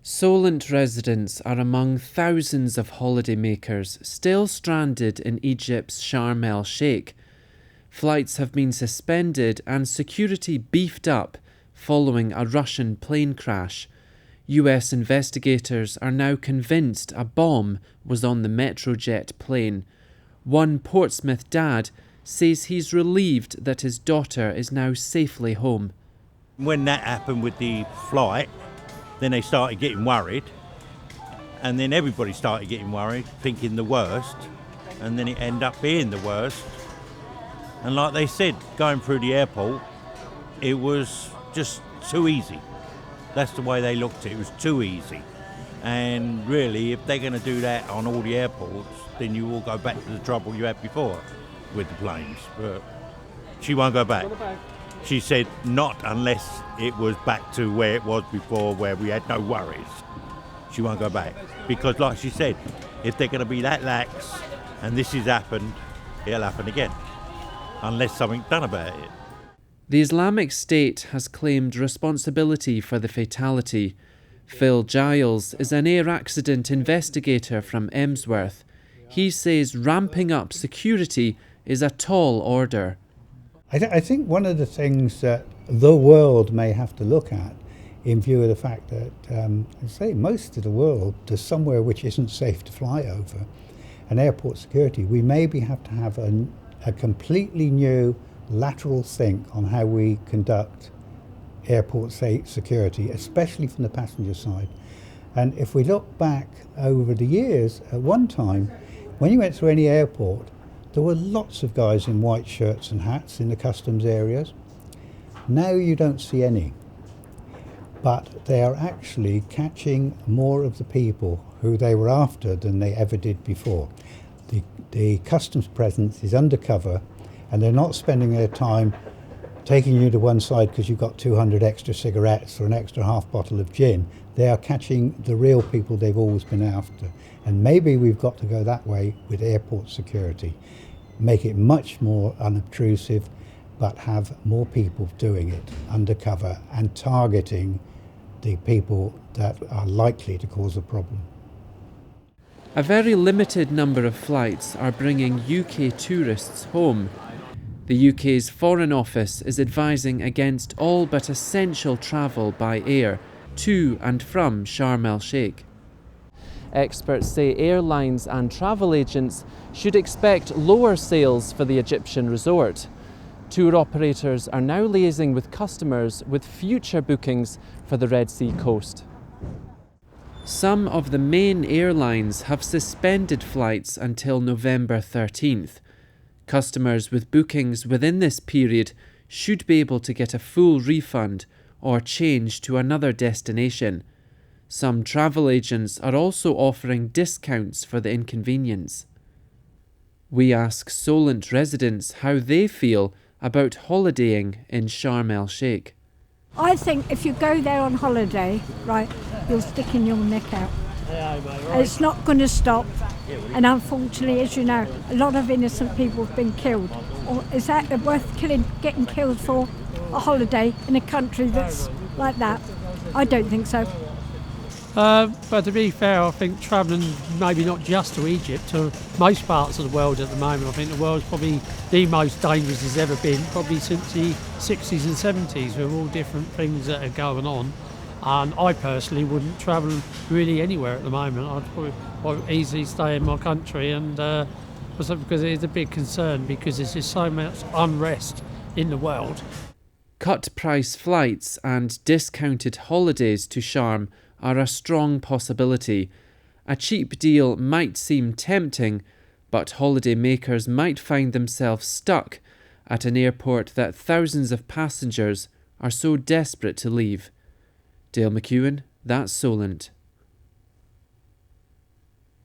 Solent residents are among thousands of holidaymakers still stranded in Egypt's Sharm el Sheikh. Flights have been suspended and security beefed up following a Russian plane crash. US investigators are now convinced a bomb was on the Metrojet plane. One Portsmouth dad says he's relieved that his daughter is now safely home. When that happened with the flight, then they started getting worried, and then everybody started getting worried, thinking the worst, and then it ended up being the worst. And like they said, going through the airport, it was just too easy. That's the way they looked at it. It was too easy. And really, if they're going to do that on all the airports, then you will go back to the trouble you had before with the planes. But she won't go back. She said not unless it was back to where it was before, where we had no worries. She won't go back. Because like she said, if they're going to be that lax and this has happened, it'll happen again. Unless something's done about it. The Islamic State has claimed responsibility for the fatality. Phil Giles is an air accident investigator from Emsworth. He says ramping up security is a tall order. I think one of the things that the world may have to look at, in view of the fact that, I say, most of the world, there's somewhere which isn't safe to fly over, and airport security, we maybe have to have a completely new lateral think on how we conduct airport security, especially from the passenger side. And if we look back over the years, at one time, when you went through any airport, there were lots of guys in white shirts and hats in the customs areas. Now you don't see any. But they are actually catching more of the people who they were after than they ever did before. The customs presence is undercover, and they're not spending their time taking you to one side because you've got 200 extra cigarettes or an extra half bottle of gin. They are catching the real people they've always been after. And maybe we've got to go that way with airport security. Make it much more unobtrusive, but have more people doing it undercover and targeting the people that are likely to cause a problem. A very limited number of flights are bringing UK tourists home. The UK's Foreign Office is advising against all but essential travel by air to and from Sharm el Sheikh. Experts say airlines and travel agents should expect lower sales for the Egyptian resort. Tour operators are now liaising with customers with future bookings for the Red Sea coast. Some of the main airlines have suspended flights until November 13th. Customers with bookings within this period should be able to get a full refund or change to another destination. Some travel agents are also offering discounts for the inconvenience. We ask Solent residents how they feel about holidaying in Sharm el Sheikh. I think if you go there on holiday, right, you're sticking your neck out. And it's not going to stop. And unfortunately, as you know, a lot of innocent people have been killed. Or is that worth getting killed for a holiday in a country that's like that? I don't think so. But to be fair, I think travelling maybe not just to Egypt, to most parts of the world at the moment, I think the world's probably the most dangerous it's ever been, probably since the 60s and 70s, with all different things that are going on. And I personally wouldn't travel really anywhere at the moment. I'd probably easily stay in my country, and because it is a big concern, because there's just so much unrest in the world. Cut price flights and discounted holidays to Sharm are a strong possibility. A cheap deal might seem tempting, but holidaymakers might find themselves stuck at an airport that thousands of passengers are so desperate to leave. Dale McEwan, that's Solent.